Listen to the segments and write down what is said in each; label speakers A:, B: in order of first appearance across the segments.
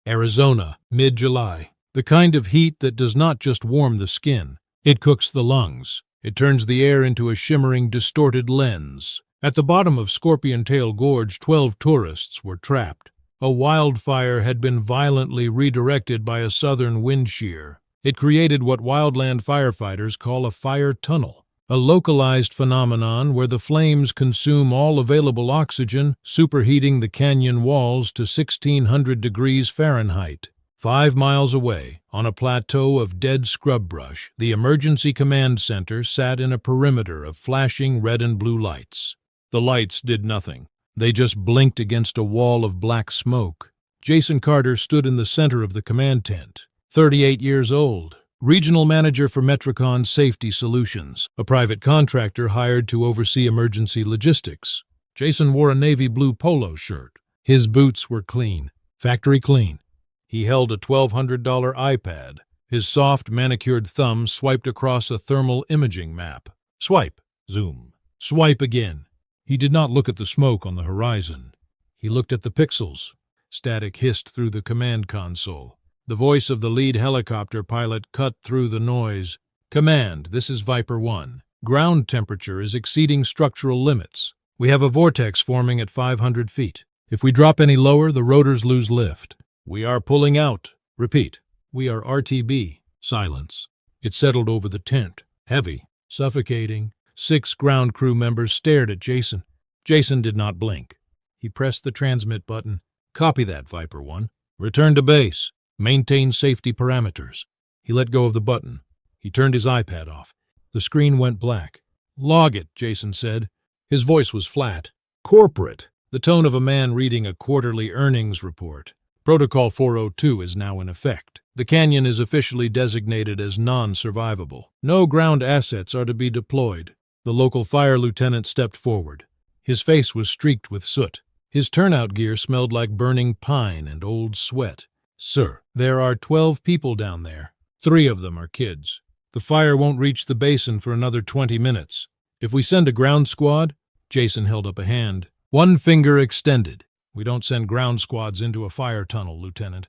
A: Arizona, mid-July. The kind of heat that does not just warm the skin, it cooks the lungs. It turns the air into a shimmering, distorted lens. At the bottom of Scorpion Tail Gorge, 12 tourists were trapped. A wildfire had been violently redirected by a southern wind shear. It created what wildland firefighters call a fire tunnel, a localized phenomenon where the flames consume all available oxygen, superheating the canyon walls to 1,600 degrees Fahrenheit. 5 miles away, on a plateau of dead scrub brush, the Emergency Command Center sat in a perimeter of flashing red and blue lights. The lights did nothing. They just blinked against a wall of black smoke. Jason Carter stood in the center of the command tent. 38 years old, regional manager for Metricon Safety Solutions, a private contractor hired to oversee emergency logistics. Jason wore a navy blue polo shirt. His boots were clean, factory clean. He held a $1,200 iPad. His soft, manicured thumb swiped across a thermal imaging map. Swipe, zoom, swipe again. He did not look at the smoke on the horizon. He looked at the pixels. Static hissed through the command console. The voice of the lead helicopter pilot cut through the noise. "Command, this is Viper 1. Ground temperature is exceeding structural limits. We have a vortex forming at 500 feet. If we drop any lower, the rotors lose lift. We are pulling out. Repeat. We are RTB." Silence. It settled over the tent. Heavy. Suffocating. 6 ground crew members stared at Jason. Jason did not blink. He pressed the transmit button. "Copy that, Viper 1. Return to base. Maintain safety parameters." He let go of the button. He turned his iPad off. The screen went black. "Log it," Jason said. His voice was flat. "Corporate." The tone of a man reading a quarterly earnings report. Protocol 402 is now in effect. The canyon is officially designated as non-survivable. No ground assets are to be deployed. The local fire lieutenant stepped forward. His face was streaked with soot. His turnout gear smelled like burning pine and old sweat. "Sir, there are 12 people down there. 3 of them are kids. The fire won't reach the basin for another 20 minutes. If we send a ground squad," Jason held up a hand, one finger extended. "We don't send ground squads into a fire tunnel, Lieutenant."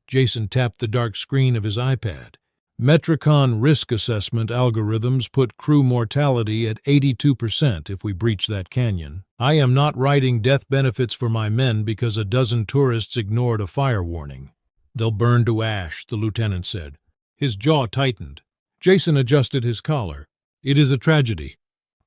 A: Jason tapped the dark screen of his iPad. Metricon risk assessment algorithms put crew mortality at 82% if we breach that canyon. I am not writing death benefits for my men because a dozen tourists ignored a fire warning. "They'll burn to ash," the lieutenant said. His jaw tightened. Jason adjusted his collar. "It is a tragedy,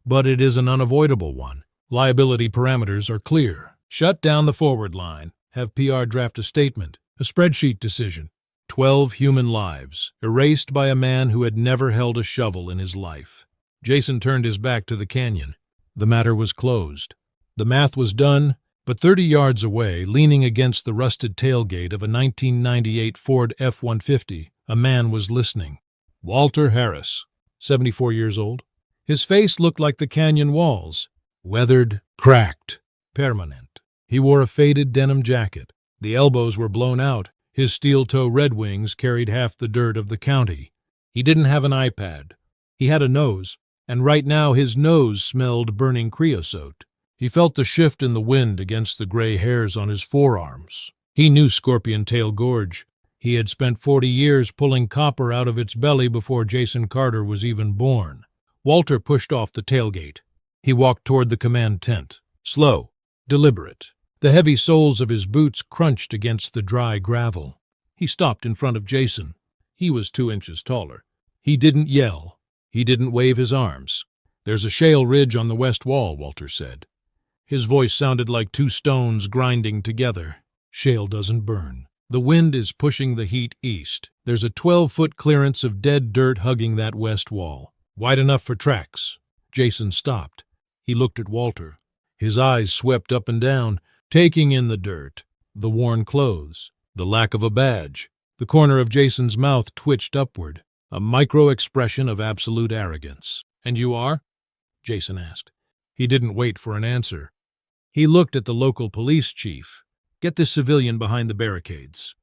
A: but it is an unavoidable one. Liability parameters are clear. Shut down the forward line. Have PR draft a statement. A spreadsheet decision. 12 human lives, erased by a man who had never held a shovel in his life." Jason turned his back to the canyon. The matter was closed. The math was done, but 30 yards away, leaning against the rusted tailgate of a 1998 Ford F-150, a man was listening. Walter Harris, 74 years old. His face looked like the canyon walls, weathered, cracked, permanent. He wore a faded denim jacket. The elbows were blown out. His steel-toe Red Wings carried half the dirt of the county. He didn't have an iPad. He had a nose, and right now his nose smelled burning creosote. He felt the shift in the wind against the gray hairs on his forearms. He knew Scorpion Tail Gorge. He had spent 40 years pulling copper out of its belly before Jason Carter was even born. Walter pushed off the tailgate. He walked toward the command tent. Slow, deliberate. The heavy soles of his boots crunched against the dry gravel. He stopped in front of Jason. He was 2 inches taller. He didn't yell. He didn't wave his arms. "There's a shale ridge on the west wall," Walter said. His voice sounded like 2 stones grinding together. "Shale doesn't burn. The wind is pushing the heat east. There's a 12-foot clearance of dead dirt hugging that west wall. Wide enough for tracks." Jason stopped. He looked at Walter. His eyes swept up and down, taking in the dirt, the worn clothes, the lack of a badge. The corner of Jason's mouth twitched upward, a micro-expression of absolute arrogance. "And you are?" Jason asked. He didn't wait for an answer. He looked at the local police chief. "Get this civilian behind the barricades."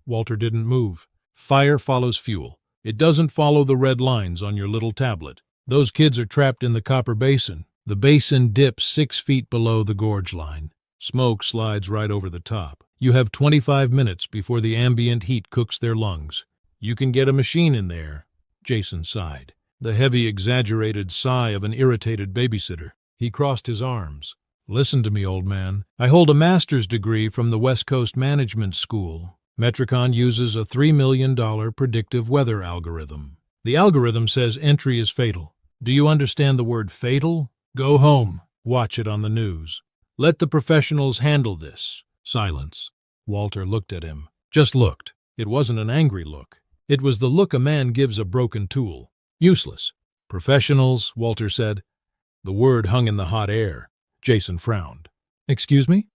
A: Walter didn't move. "Fire follows fuel. It doesn't follow the red lines on your little tablet. Those kids are trapped in the copper basin. The basin dips 6 feet below the gorge line. Smoke slides right over the top. You have 25 minutes before the ambient heat cooks their lungs. You can get a machine in there." Jason sighed, the heavy, exaggerated sigh of an irritated babysitter. He crossed his arms. "Listen to me, old man. I hold a master's degree from the West Coast Management School. Metricon uses a $3 million predictive weather algorithm. The algorithm says entry is fatal. Do you understand the word fatal? Go home. Watch it on the news. Let the professionals handle this." Silence. Walter looked at him. Just looked. It wasn't an angry look. It was the look a man gives a broken tool. "Useless." "Professionals," Walter said. The word hung in the hot air. Jason frowned. "Excuse me?"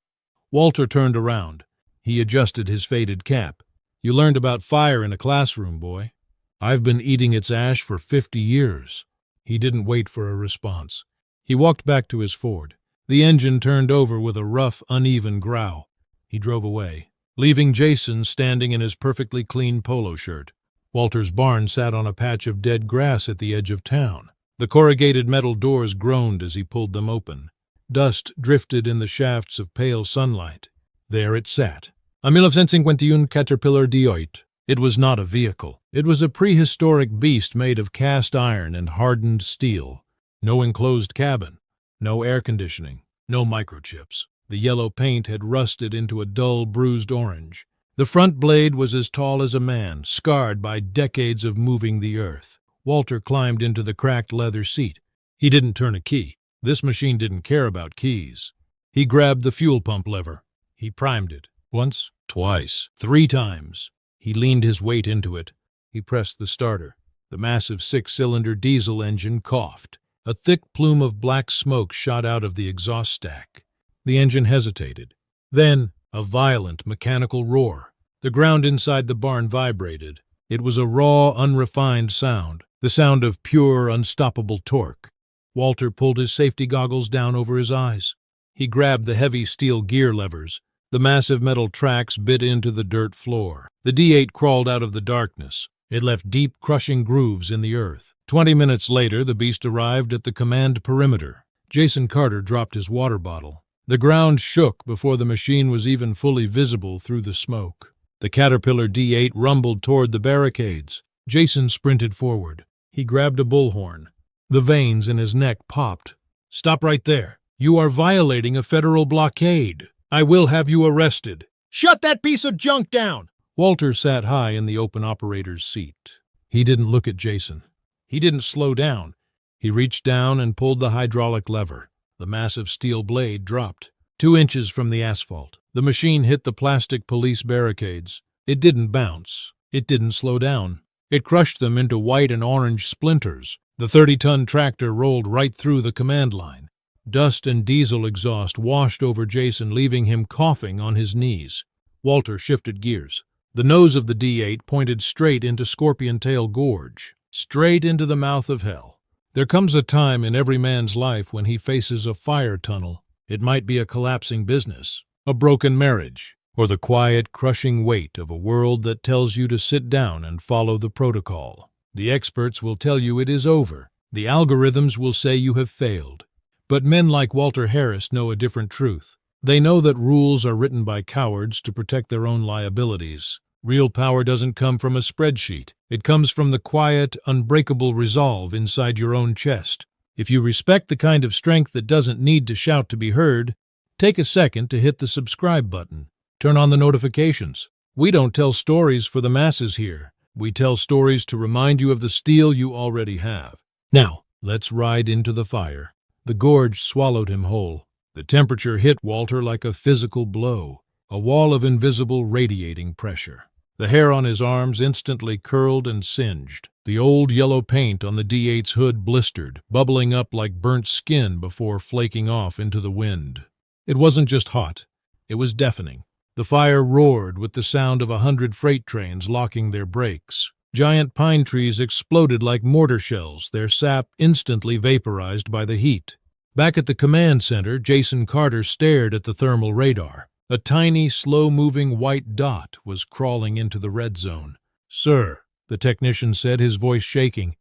A: Walter turned around. He adjusted his faded cap. "You learned about fire in a classroom, boy. I've been eating its ash for 50 years. He didn't wait for a response. He walked back to his Ford. The engine turned over with a rough, uneven growl. He drove away, leaving Jason standing in his perfectly clean polo shirt. Walter's barn sat on a patch of dead grass at the edge of town. The corrugated metal doors groaned as he pulled them open. Dust drifted in the shafts of pale sunlight. There it sat. A 1951 Caterpillar D8. It was not a vehicle. It was a prehistoric beast made of cast iron and hardened steel. No enclosed cabin. No air conditioning. No microchips. The yellow paint had rusted into a dull, bruised orange. The front blade was as tall as a man, scarred by decades of moving the earth. Walter climbed into the cracked leather seat. He didn't turn a key. This machine didn't care about keys. He grabbed the fuel pump lever. He primed it. Once, twice, 3 times. He leaned his weight into it. He pressed the starter. The massive 6-cylinder diesel engine coughed. A thick plume of black smoke shot out of the exhaust stack. The engine hesitated. Then, a violent mechanical roar. The ground inside the barn vibrated. It was a raw, unrefined sound, the sound of pure, unstoppable torque. Walter pulled his safety goggles down over his eyes. He grabbed the heavy steel gear levers. The massive metal tracks bit into the dirt floor. The D8 crawled out of the darkness. It left deep, crushing grooves in the earth. 20 minutes later, the beast arrived at the command perimeter. Jason Carter dropped his water bottle. The ground shook before the machine was even fully visible through the smoke. The Caterpillar D8 rumbled toward the barricades. Jason sprinted forward. He grabbed a bullhorn. The veins in his neck popped. "Stop right there. You are violating a federal blockade. I will have you arrested." "Shut that piece of junk down!" Walter sat high in the open operator's seat. He didn't look at Jason. He didn't slow down. He reached down and pulled the hydraulic lever. The massive steel blade dropped. 2 inches from the asphalt, the machine hit the plastic police barricades. It didn't bounce. It didn't slow down. It crushed them into white and orange splinters. The 30-ton tractor rolled right through the command line. Dust and diesel exhaust washed over Jason, leaving him coughing on his knees. Walter shifted gears. The nose of the D8 pointed straight into Scorpion Tail Gorge, straight into the mouth of hell. There comes a time in every man's life when he faces a fire tunnel. It might be a collapsing business, a broken marriage, or the quiet, crushing weight of a world that tells you to sit down and follow the protocol. The experts will tell you it is over. The algorithms will say you have failed. But men like Walter Harris know a different truth. They know that rules are written by cowards to protect their own liabilities. Real power doesn't come from a spreadsheet. It comes from the quiet, unbreakable resolve inside your own chest. If you respect the kind of strength that doesn't need to shout to be heard, take a second to hit the subscribe button. Turn on the notifications. We don't tell stories for the masses here. We tell stories to remind you of the steel you already have. Now, let's ride into the fire. The gorge swallowed him whole. The temperature hit Walter like a physical blow, a wall of invisible radiating pressure. The hair on his arms instantly curled and singed. The old yellow paint on the D8's hood blistered, bubbling up like burnt skin before flaking off into the wind. It wasn't just hot. It was deafening. The fire roared with the sound of 100 freight trains locking their brakes. Giant pine trees exploded like mortar shells, their sap instantly vaporized by the heat. Back at the command center, Jason Carter stared at the thermal radar. A tiny, slow-moving white dot was crawling into the red zone. "Sir," the technician said, his voice shaking,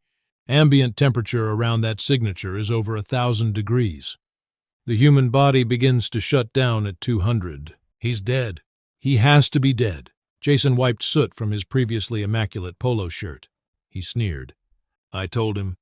A: "ambient temperature around that signature is over 1,000 degrees. The human body begins to shut down at 200. He's dead." He has to be dead. Jason wiped soot from his previously immaculate polo shirt. He sneered. I told him,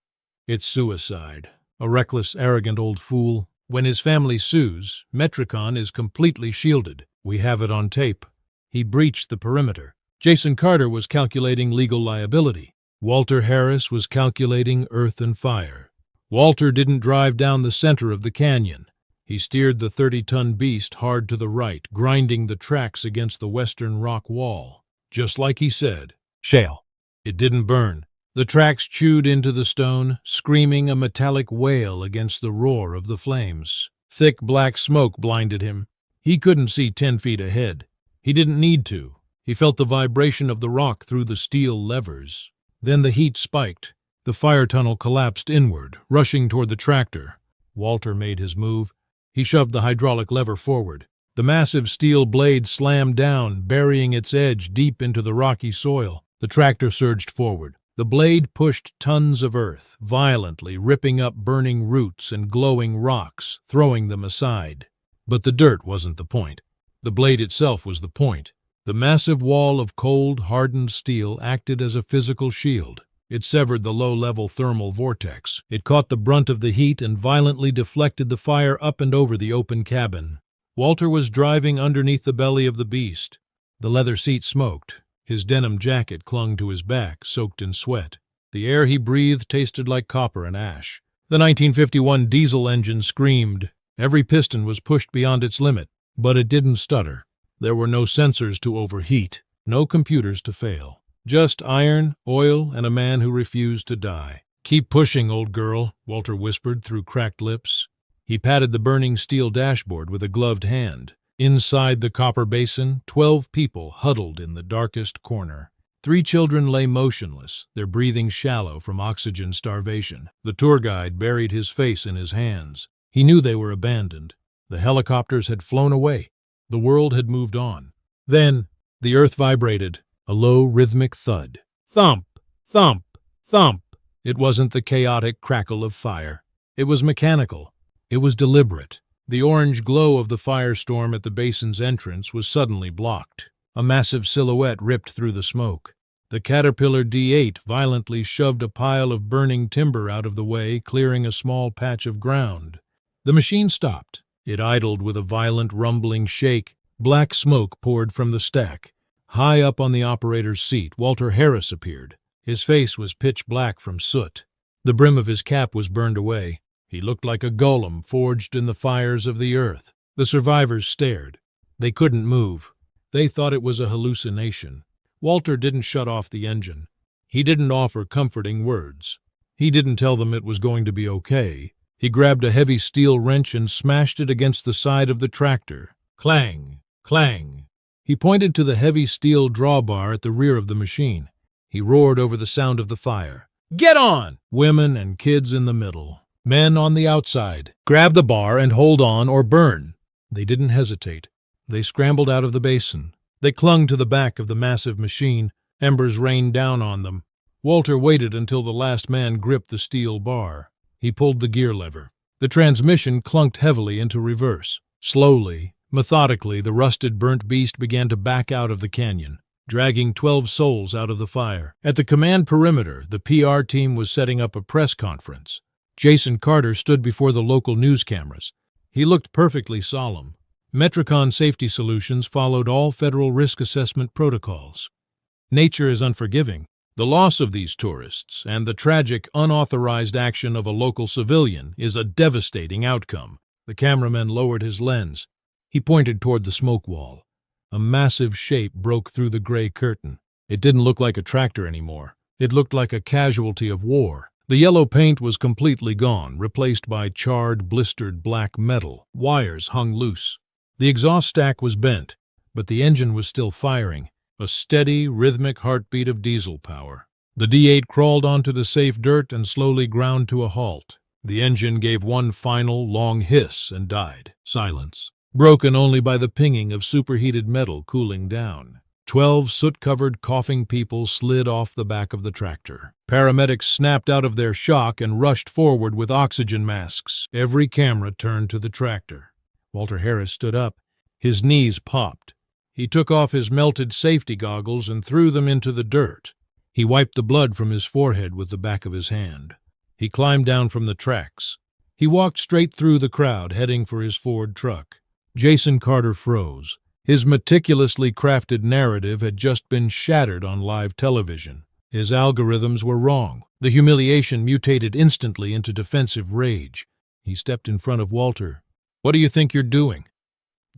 A: it's suicide. A reckless, arrogant old fool. When his family sues, Metricon is completely shielded. We have it on tape. He breached the perimeter. Jason Carter was calculating legal liability. Walter Harris was calculating earth and fire. Walter didn't drive down the center of the canyon. He steered the 30-ton beast hard to the right, grinding the tracks against the western rock wall. Just like he said. Shale. It didn't burn. The tracks chewed into the stone, screaming a metallic wail against the roar of the flames. Thick black smoke blinded him. He couldn't see 10 feet ahead. He didn't need to. He felt the vibration of the rock through the steel levers. Then the heat spiked. The fire tunnel collapsed inward, rushing toward the tractor. Walter made his move. He shoved the hydraulic lever forward. The massive steel blade slammed down, burying its edge deep into the rocky soil. The tractor surged forward. The blade pushed tons of earth, violently ripping up burning roots and glowing rocks, throwing them aside. But the dirt wasn't the point. The blade itself was the point. The massive wall of cold, hardened steel acted as a physical shield. It severed the low-level thermal vortex. It caught the brunt of the heat and violently deflected the fire up and over the open cabin. Walter was driving underneath the belly of the beast. The leather seat smoked. His denim jacket clung to his back, soaked in sweat. The air he breathed tasted like copper and ash. The 1951 diesel engine screamed. Every piston was pushed beyond its limit, but it didn't stutter. There were no sensors to overheat, no computers to fail. Just iron, oil, and a man who refused to die. Keep pushing, old girl, Walter whispered through cracked lips. He patted the burning steel dashboard with a gloved hand. Inside the copper basin, 12 people huddled in the darkest corner. 3 children lay motionless, their breathing shallow from oxygen starvation. The tour guide buried his face in his hands. He knew they were abandoned. The helicopters had flown away. The world had moved on. Then, the earth vibrated. A low, rhythmic thud. Thump, thump, thump. It wasn't the chaotic crackle of fire. It was mechanical. It was deliberate. The orange glow of the firestorm at the basin's entrance was suddenly blocked. A massive silhouette ripped through the smoke. The Caterpillar D8 violently shoved a pile of burning timber out of the way, clearing a small patch of ground. The machine stopped. It idled with a violent, rumbling shake. Black smoke poured from the stack. High up on the operator's seat, Walter Harris appeared. His face was pitch black from soot. The brim of his cap was burned away. He looked like a golem forged in the fires of the earth. The survivors stared. They couldn't move. They thought it was a hallucination. Walter didn't shut off the engine. He didn't offer comforting words. He didn't tell them it was going to be okay. He grabbed a heavy steel wrench and smashed it against the side of the tractor. Clang, clang. He pointed to the heavy steel drawbar at the rear of the machine. He roared over the sound of the fire. Get on! Women and kids in the middle. Men on the outside. Grab the bar and hold on or burn. They didn't hesitate. They scrambled out of the basin. They clung to the back of the massive machine. Embers rained down on them. Walter waited until the last man gripped the steel bar. He pulled the gear lever. The transmission clunked heavily into reverse. Slowly, methodically, the rusted, burnt beast began to back out of the canyon, dragging 12 souls out of the fire. At the command perimeter, the PR team was setting up a press conference. Jason Carter stood before the local news cameras. He looked perfectly solemn. Metricon Safety Solutions followed all federal risk assessment protocols. Nature is unforgiving. The loss of these tourists and the tragic, unauthorized action of a local civilian is a devastating outcome. The cameraman lowered his lens. He pointed toward the smoke wall. A massive shape broke through the gray curtain. It didn't look like a tractor anymore. It looked like a casualty of war. The yellow paint was completely gone, replaced by charred, blistered black metal. Wires hung loose. The exhaust stack was bent, but the engine was still firing, a steady, rhythmic heartbeat of diesel power. The D8 crawled onto the safe dirt and slowly ground to a halt. The engine gave one final, long hiss and died. Silence, broken only by the pinging of superheated metal cooling down. 12 soot-covered, coughing people slid off the back of the tractor. Paramedics snapped out of their shock and rushed forward with oxygen masks. Every camera turned to the tractor. Walter Harris stood up. His knees popped. He took off his melted safety goggles and threw them into the dirt. He wiped the blood from his forehead with the back of his hand. He climbed down from the tracks. He walked straight through the crowd, heading for his Ford truck. Jason Carter froze. His meticulously crafted narrative had just been shattered on live television. His algorithms were wrong. The humiliation mutated instantly into defensive rage. He stepped in front of Walter. "What do you think you're doing?"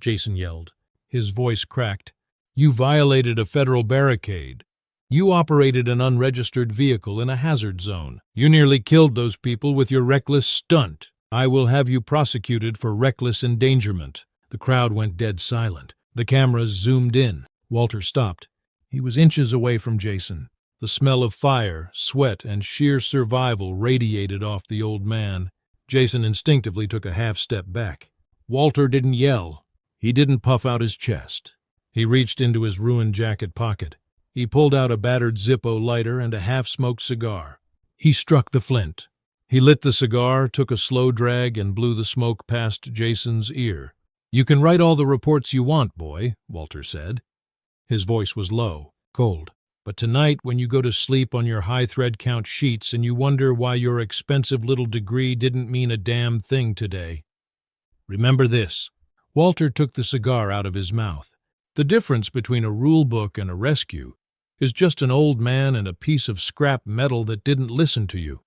A: Jason yelled. His voice cracked. "You violated a federal barricade. You operated an unregistered vehicle in a hazard zone. You nearly killed those people with your reckless stunt. I will have you prosecuted for reckless endangerment." The crowd went dead silent. The cameras zoomed in. Walter stopped. He was inches away from Jason. The smell of fire, sweat, and sheer survival radiated off the old man. Jason instinctively took a half step back. Walter didn't yell. He didn't puff out his chest. He reached into his ruined jacket pocket. He pulled out a battered Zippo lighter and a half-smoked cigar. He struck the flint. He lit the cigar, took a slow drag, and blew the smoke past Jason's ear. "You can write all the reports you want, boy," Walter said. His voice was low, cold. "But tonight, when you go to sleep on your high thread count sheets and you wonder why your expensive little degree didn't mean a damn thing today, remember this." Walter took the cigar out of his mouth. "The difference between a rule book and a rescue is just an old man and a piece of scrap metal that didn't listen to you."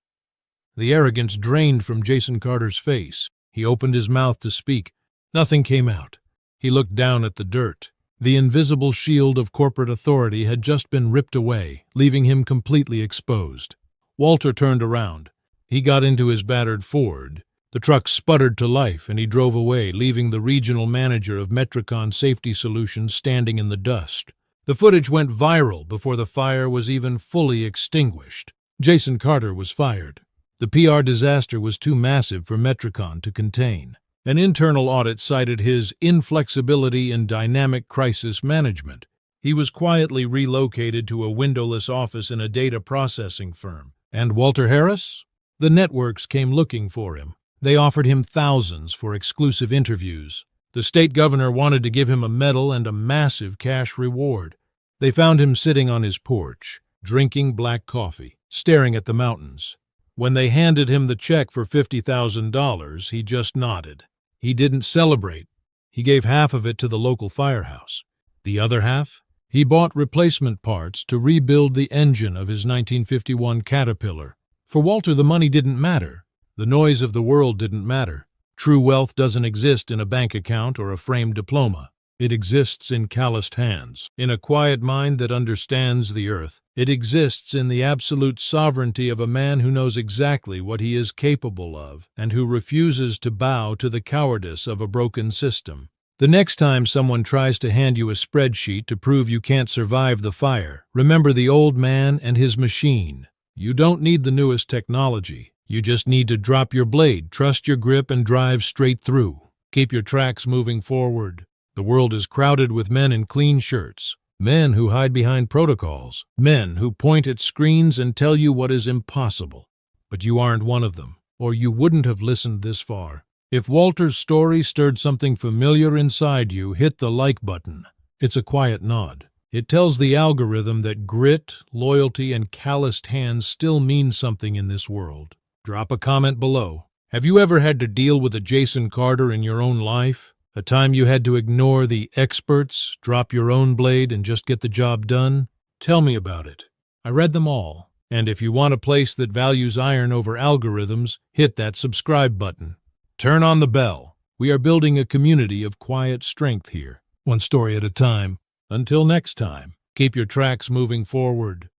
A: The arrogance drained from Jason Carter's face. He opened his mouth to speak. Nothing came out. He looked down at the dirt. The invisible shield of corporate authority had just been ripped away, leaving him completely exposed. Walter turned around. He got into his battered Ford. The truck sputtered to life, and he drove away, leaving the regional manager of Metricon Safety Solutions standing in the dust. The footage went viral before the fire was even fully extinguished. Jason Carter was fired. The PR disaster was too massive for Metricon to contain. An internal audit cited his inflexibility in dynamic crisis management. He was quietly relocated to a windowless office in a data processing firm. And Walter Harris? The networks came looking for him. They offered him thousands for exclusive interviews. The state governor wanted to give him a medal and a massive cash reward. They found him sitting on his porch, drinking black coffee, staring at the mountains. When they handed him the check for $50,000, he just nodded. He didn't celebrate. He gave half of it to the local firehouse. The other half? He bought replacement parts to rebuild the engine of his 1951 Caterpillar. For Walter, the money didn't matter. The noise of the world didn't matter. True wealth doesn't exist in a bank account or a framed diploma. It exists in calloused hands, in a quiet mind that understands the earth. It exists in the absolute sovereignty of a man who knows exactly what he is capable of and who refuses to bow to the cowardice of a broken system. The next time someone tries to hand you a spreadsheet to prove you can't survive the fire, remember the old man and his machine. You don't need the newest technology. You just need to drop your blade, trust your grip, and drive straight through. Keep your tracks moving forward. The world is crowded with men in clean shirts, men who hide behind protocols, men who point at screens and tell you what is impossible. But you aren't one of them, or you wouldn't have listened this far. If Walter's story stirred something familiar inside you, hit the like button. It's a quiet nod. It tells the algorithm that grit, loyalty, and calloused hands still mean something in this world. Drop a comment below. Have you ever had to deal with a Jason Carter in your own life? A time you had to ignore the experts, drop your own blade, and just get the job done? Tell me about it. I read them all. And if you want a place that values iron over algorithms, hit that subscribe button. Turn on the bell. We are building a community of quiet strength here, one story at a time. Until next time, keep your tracks moving forward.